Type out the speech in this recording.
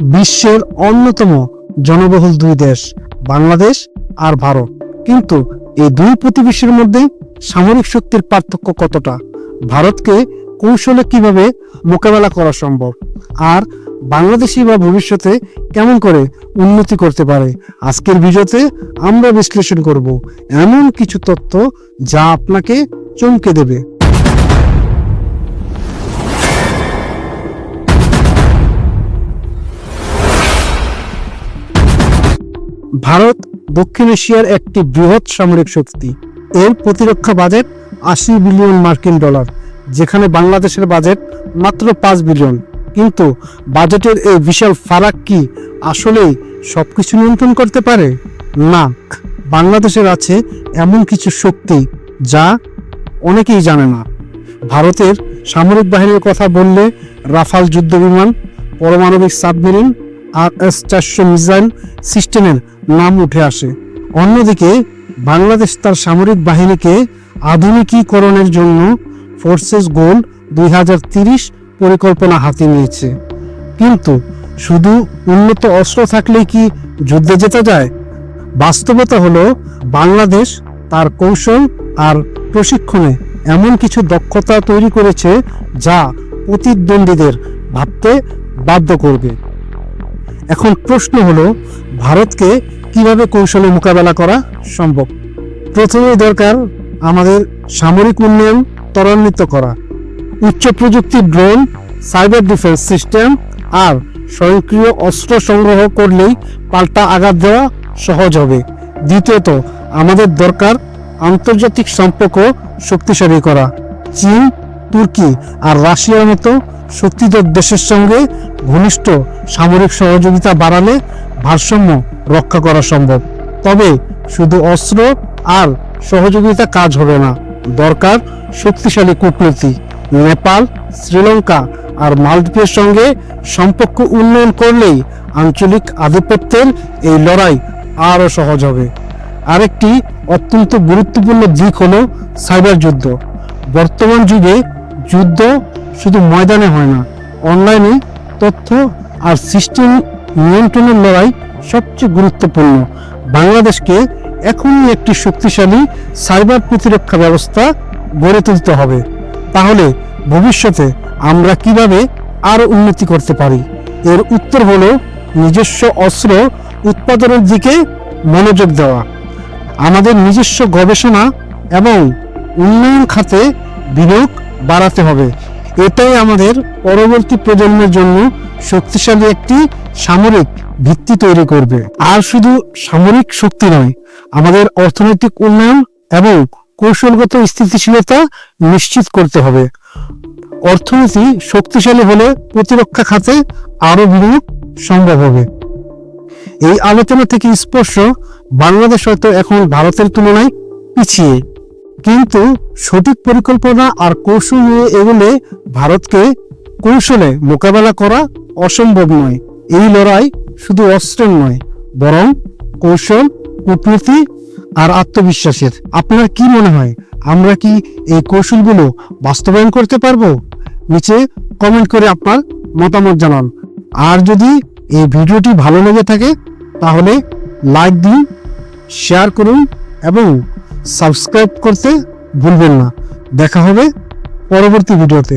বিশ্বের অন্যতম জনবহুল দুই দেশ বাংলাদেশ আর ভারত। কিন্তু এই দুই প্রতিবেশীর মধ্যে সামরিক শক্তির পার্থক্য কতটা, ভারতকে কৌশলে কিভাবে মোকাবেলা করা সম্ভব, আর বাংলাদেশি বা ভবিষ্যতে কেমন করে উন্নতি করতে পারে, আজকের ভিডিওতে আমরা বিশ্লেষণ করব এমন কিছু তথ্য যা আপনাকে চমকে দেবে। ভারত দক্ষিণ এশিয়ার একটি বৃহৎ সামরিক শক্তি। এর প্রতিরক্ষা বাজেট 80 বিলিয়ন মার্কিন ডলার, যেখানে বাংলাদেশের বাজেট মাত্র 5 বিলিয়ন। কিন্তু বাজেটের এই বিশাল ফারাক কি আসলেই সবকিছু নিয়ন্ত্রণ করতে পারে? না, বাংলাদেশের আছে এমন কিছু শক্তি যা অনেকেই জানে না। ভারতের সামরিক বাহিনীর কথা বললে রাফাল যুদ্ধ বিমান, পারমাণবিক সাবমেরিন আর S-400 মিসাইল সিস্টেমের নাম উঠে আসে। অন্যদিকে বাংলাদেশ তার সামরিক বাহিনীকে আধুনিকীকরণের জন্য ফোর্সেস গোল 2030 পরিকল্পনা হাতে নিয়েছে। কিন্তু শুধু উন্নত অস্ত্র থাকলেই কি যুদ্ধে জেতা যায়? বাস্তবতা হলো বাংলাদেশ তার কৌশল আর প্রশিক্ষণে এমন কিছু দক্ষতা তৈরি করেছে যা প্রতিদ্বন্দ্বীদের ভাবতে বাধ্য করবে। এখন প্রশ্ন হলো, ভারতকে কিভাবে কৌশলে মোকাবেলা করা সম্ভব? প্রথমেই দরকার আমাদের সামরিক উন্নয়ন ত্বরান্বিত করা। উচ্চ প্রযুক্তির ড্রোন, সাইবার ডিফেন্স সিস্টেম আর স্বয়ংক্রিয় অস্ত্র সংগ্রহ করলেই পাল্টা আঘাত দেওয়া সহজ হবে। দ্বিতীয়ত, আমাদের দরকার আন্তর্জাতিক সম্পর্ক শক্তিশালী করা। চীন, তুর্কি আর রাশিয়ার মতো শক্তিধর দেশের সঙ্গে ঘনিষ্ঠ সামরিক সহযোগিতা বাড়ালে ভারসাম্য রক্ষা করা সম্ভব। তবে শুধু অস্ত্র আর সহযোগিতা কাজ হবে না, দরকার শক্তিশালী কূটনীতি। নেপাল, শ্রীলঙ্কা আর মালদ্বীপের সঙ্গে সম্পর্ক উন্নয়ন করলেই আঞ্চলিক আধিপত্যের এই লড়াই আরও সহজ হবে। আরেকটি অত্যন্ত গুরুত্বপূর্ণ দিক হলো সাইবার যুদ্ধ। বর্তমান যুগে যুদ্ধ শুধু ময়দানে হয় না, অনলাইনে তথ্য আর সিস্টেম নিয়ন্ত্রণের লড়াই সবচেয়ে গুরুত্বপূর্ণ। বাংলাদেশকে এখনই একটি শক্তিশালী সাইবার প্রতিরক্ষা ব্যবস্থা গড়ে তুলতে হবে। তাহলে ভবিষ্যতে আমরা কিভাবে আরও উন্নতি করতে পারি? এর উত্তর হলো নিজস্ব অস্ত্র উৎপাদনের দিকে মনোযোগ দেওয়া। আমাদের নিজস্ব গবেষণা এবং উন্নয়ন খাতে বিনিয়োগ বাড়াতে হবে। এটাই আমাদের পরবর্তী প্রজন্মের জন্য শক্তিশালী একটি সামরিক ভিত্তি তৈরি করবে। আর শুধু সামরিক শক্তি নয়, আমাদের অর্থনৈতিক উন্নয়ন এবং কৌশলগত স্থিতিশীলতা নিশ্চিত করতে হবে। অর্থনীতি শক্তিশালী হলে প্রতিরক্ষা খাতে আরও বিনিয়োগ সম্ভব হবে। এই আলোচনা থেকে স্পষ্ট, বাংলাদেশ হয়তো এখন ভারতের তুলনায় পিছিয়ে, কিন্তু সঠিক পরিকল্পনা আর কৌশল নিয়ে এগোলে ভারতকে কৌশলে মোকাবেলা করা অসম্ভব নয়। এই লড়াই শুধু অস্ত্রের নয়, বরং কৌশল, কূটনীতি আর আত্মবিশ্বাসের। আপনার কি মনে হয়, আমরা কি এই কৌশলগুলো বাস্তবায়ন করতে পারবো? নিচে কমেন্ট করে আপনার মতামত জানান। আর যদি এই ভিডিওটি ভালো লেগে থাকে তাহলে লাইক দিন, শেয়ার করুন এবং সাবস্ক্রাইব করতে ভুলবেন না। দেখা হবে পরবর্তী ভিডিওতে।